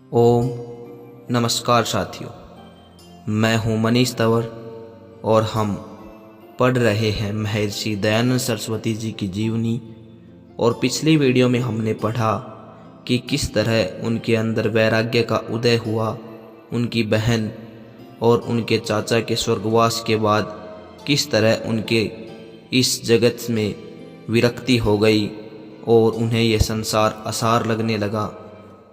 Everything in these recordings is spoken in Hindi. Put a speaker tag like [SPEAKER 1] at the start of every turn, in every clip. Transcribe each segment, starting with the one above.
[SPEAKER 1] ओम नमस्कार साथियों, मैं हूं मनीष तंवर और हम पढ़ रहे हैं महर्षि दयानंद सरस्वती जी की जीवनी। और पिछली वीडियो में हमने पढ़ा कि किस तरह उनके अंदर वैराग्य का उदय हुआ। उनकी बहन और उनके चाचा के स्वर्गवास के बाद किस तरह उनके इस जगत में विरक्ति हो गई और उन्हें यह संसार आसार लगने लगा।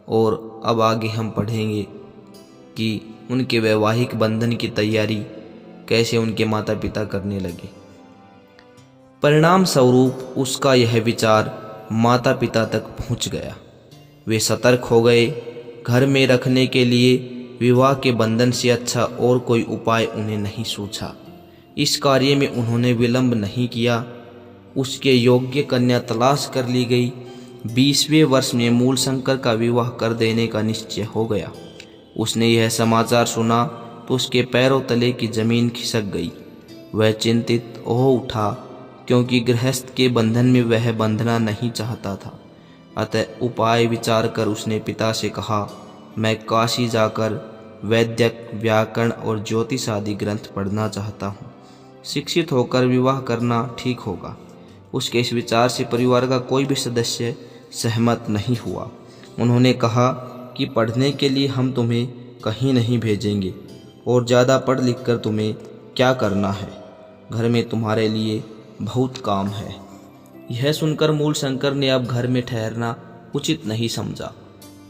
[SPEAKER 1] और अब आगे हम पढ़ेंगे कि उनके वैवाहिक बंधन की तैयारी कैसे उनके माता पिता करने लगे। परिणाम स्वरूप उसका यह विचार माता पिता तक पहुंच गया। वे सतर्क हो गए। घर में रखने के लिए विवाह के बंधन से अच्छा और कोई उपाय उन्हें नहीं सूझा। इस कार्य में उन्होंने विलंब नहीं किया। उसके योग्य कन्या तलाश कर ली गई। 20वें वर्ष में मूलशंकर का विवाह कर देने का निश्चय हो गया। उसने यह समाचार सुना तो उसके पैरों तले की जमीन खिसक गई। वह चिंतित हो उठा क्योंकि गृहस्थ के बंधन में वह बंधना नहीं चाहता था। अतः उपाय विचार कर उसने पिता से कहा, मैं काशी जाकर वैद्यक, व्याकरण और ज्योतिष आदि ग्रंथ पढ़ना चाहता हूँ। शिक्षित होकर विवाह करना ठीक होगा। उसके इस विचार से परिवार का कोई भी सदस्य सहमत नहीं हुआ। उन्होंने कहा कि पढ़ने के लिए हम तुम्हें कहीं नहीं भेजेंगे और ज़्यादा पढ़ लिख कर तुम्हें क्या करना है, घर में तुम्हारे लिए बहुत काम है। यह सुनकर मूलशंकर ने अब घर में ठहरना उचित नहीं समझा।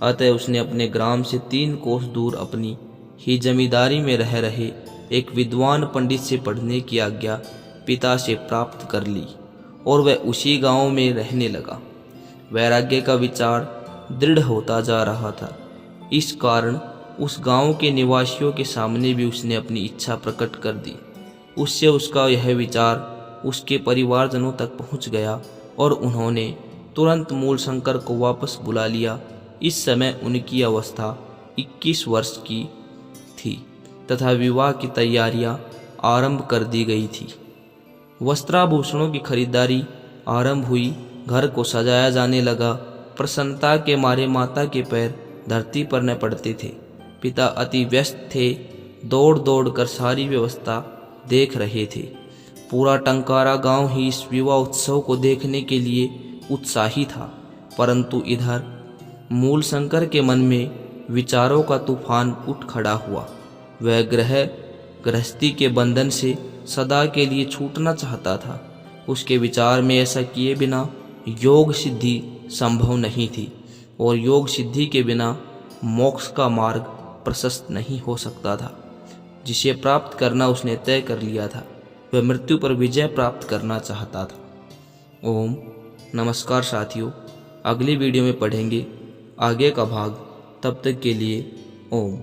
[SPEAKER 1] अतः उसने अपने ग्राम से 3 कोस दूर अपनी ही जमींदारी में रह रहे एक विद्वान पंडित से पढ़ने की आज्ञा पिता से प्राप्त कर ली और वह उसी गांव में रहने लगा। वैराग्य का विचार दृढ़ होता जा रहा था। इस कारण उस गांव के निवासियों के सामने भी उसने अपनी इच्छा प्रकट कर दी। उससे उसका यह विचार उसके परिवारजनों तक पहुंच गया और उन्होंने तुरंत मूलशंकर को वापस बुला लिया। इस समय उनकी अवस्था 21 वर्ष की थी तथा विवाह की तैयारियां आरंभ कर दी गई थी। वस्त्राभूषणों की खरीदारी आरंभ हुई। घर को सजाया जाने लगा। प्रसन्नता के मारे माता के पैर धरती पर न पड़ते थे। पिता अति व्यस्त थे, दौड़ दौड़ कर सारी व्यवस्था देख रहे थे। पूरा टंकारा गांव ही इस विवाह उत्सव को देखने के लिए उत्साही था। परंतु इधर मूलशंकर के मन में विचारों का तूफान उठ खड़ा हुआ। वह गृहस्थी के बंधन से सदा के लिए छूटना चाहता था। उसके विचार में ऐसा किए बिना योग सिद्धि संभव नहीं थी और योग सिद्धि के बिना मोक्ष का मार्ग प्रशस्त नहीं हो सकता था। जिसे प्राप्त करना उसने तय कर लिया था। वह मृत्यु पर विजय प्राप्त करना चाहता था। ओम नमस्कार साथियों, अगली वीडियो में पढ़ेंगे आगे का भाग। तब तक के लिए ओम।